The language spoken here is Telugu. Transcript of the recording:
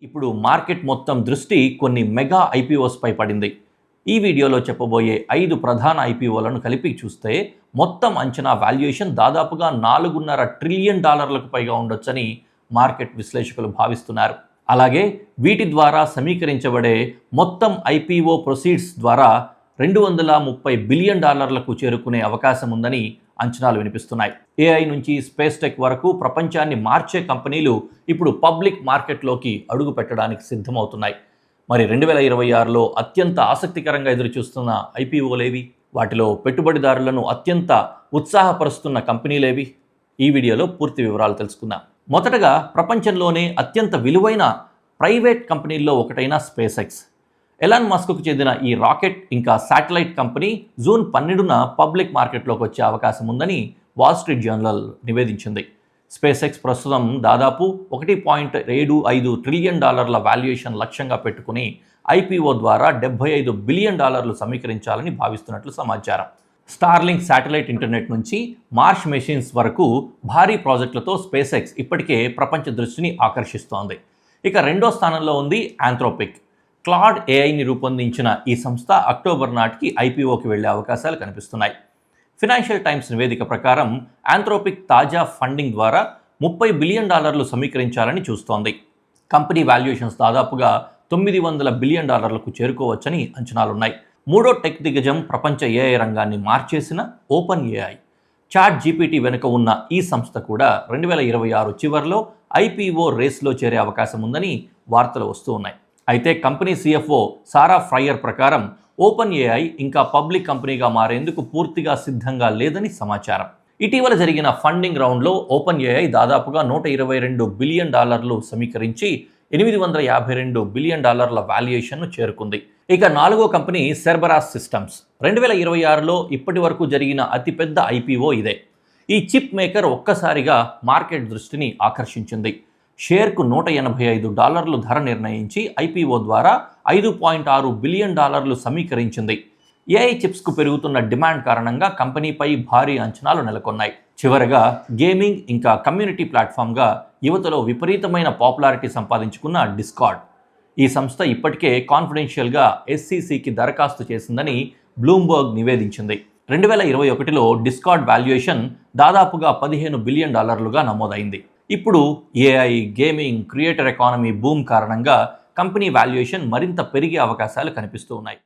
ఇప్పుడు మార్కెట్ మొత్తం దృష్టి కొన్ని మెగా ఐపీఓస్ పై పడింది. ఈ వీడియోలో చెప్పబోయే 5 ప్రధాన ఐపీఓలను కలిపి చూస్తే మొత్తం అంచనా వాల్యుయేషన్ దాదాపుగా $4.5 ట్రిలియన్ పైగా ఉండొచ్చని మార్కెట్ విశ్లేషకులు భావిస్తున్నారు. అలాగే వీటి ద్వారా సమీకరించబడే మొత్తం ఐపీఓ ప్రొసీడ్స్ ద్వారా $230 బిలియన్ చేరుకునే అవకాశం ఉందని అంచనాలు వినిపిస్తున్నాయి. ఏఐ నుంచి స్పేస్ టెక్ వరకు ప్రపంచాన్ని మార్చే కంపెనీలు ఇప్పుడు పబ్లిక్ మార్కెట్లోకి అడుగు పెట్టడానికి సిద్ధమవుతున్నాయి. మరి 2026లో అత్యంత ఆసక్తికరంగా ఎదురుచూస్తున్న ఐపీఓలేవి, వాటిలో పెట్టుబడిదారులను అత్యంత ఉత్సాహపరుస్తున్న కంపెనీలేవి, ఈ వీడియోలో పూర్తి వివరాలు తెలుసుకుందాం. మొదటగా ప్రపంచంలోనే అత్యంత విలువైన ప్రైవేట్ కంపెనీల్లో ఒకటైన స్పేస్ ఎక్స్. ఎలాన్ మస్క్కు చెందిన ఈ రాకెట్ ఇంకా శాటిలైట్ కంపెనీ జూన్ 12న పబ్లిక్ మార్కెట్లోకి వచ్చే అవకాశం ఉందని వాల్ స్ట్రీట్ జర్నల్ నివేదించింది. స్పేస్ ఎక్స్ ప్రస్తుతం దాదాపు $1.75 ట్రిలియన్ వాల్యుయేషన్ లక్ష్యంగా పెట్టుకుని ఐపీఓ ద్వారా $75 బిలియన్ సమీకరించాలని భావిస్తున్నట్లు సమాచారం. స్టార్లింక్ శాటిలైట్ ఇంటర్నెట్ నుంచి మార్స్ మెషిన్స్ వరకు భారీ ప్రాజెక్టులతో స్పేస్ ఎక్స్ ఇప్పటికే ప్రపంచ దృష్టిని ఆకర్షిస్తోంది. ఇక రెండో స్థానంలో ఉంది ఆంథ్రోపిక్. క్లాడ్ ఏఐని రూపొందించిన ఈ సంస్థ అక్టోబర్ నాటికి ఐపీఓకి వెళ్లే అవకాశాలు కనిపిస్తున్నాయి. ఫినాన్షియల్ టైమ్స్ నివేదిక ప్రకారం ఆంథ్రోపిక్ తాజా ఫండింగ్ ద్వారా $30 బిలియన్ సమీకరించాలని చూస్తోంది. కంపెనీ వాల్యుయేషన్స్ దాదాపుగా $900 బిలియన్ చేరుకోవచ్చని అంచనాలున్నాయి. మూడో టెక్ దిగ్గజం ప్రపంచ ఏఐ రంగాన్ని మార్చేసిన ఓపెన్ ఏఐ. చాట్ జీపీటీ వెనుక ఉన్న ఈ సంస్థ కూడా 2026 చివరిలో ఐపీఓ రేస్లో చేరే అవకాశం ఉందని వార్తలు వస్తూ ఉన్నాయి. అయితే కంపెనీ సిఎఫ్ఓ సారా ఫ్రైయర్ ప్రకారం ఓపెన్ ఏఐ ఇంకా పబ్లిక్ కంపెనీగా మారేందుకు పూర్తిగా సిద్ధంగా లేదని సమాచారం. ఇటీవల జరిగిన ఫండింగ్ రౌండ్లో ఓపెన్ ఏఐ దాదాపుగా $122 బిలియన్ సమీకరించి $852 బిలియన్ వాల్యుయేషన్ను చేరుకుంది. ఇక నాలుగో కంపెనీ సెర్బరాస్ సిస్టమ్స్. 2026లో ఇప్పటి వరకు జరిగిన అతిపెద్ద ఐపీఓ ఇదే. ఈ చిప్ మేకర్ ఒక్కసారిగా మార్కెట్ దృష్టిని ఆకర్షించింది. షేర్కు $185 ధర నిర్ణయించి ఐపీఓ ద్వారా $5.6 బిలియన్ సమీకరించింది. ఏఐ చిప్స్కు పెరుగుతున్న డిమాండ్ కారణంగా కంపెనీపై భారీ అంచనాలు నెలకొన్నాయి. చివరగా గేమింగ్ ఇంకా కమ్యూనిటీ ప్లాట్ఫామ్గా యువతలో విపరీతమైన పాపులారిటీ సంపాదించుకున్న డిస్కార్డ్. ఈ సంస్థ ఇప్పటికే కాన్ఫిడెన్షియల్గా ఎస్సీసీకి దరఖాస్తు చేసిందని బ్లూంబర్గ్ నివేదించింది. 2021లో డిస్కార్డ్ వాల్యుయేషన్ దాదాపుగా $15 బిలియన్ నమోదైంది. ఇప్పుడు AI, gaming, creator economy boom కారణంగా కంపెనీ వాల్యుయేషన్ మరింత పెరిగే అవకాశాలు కనిపిస్తూ ఉన్నాయి.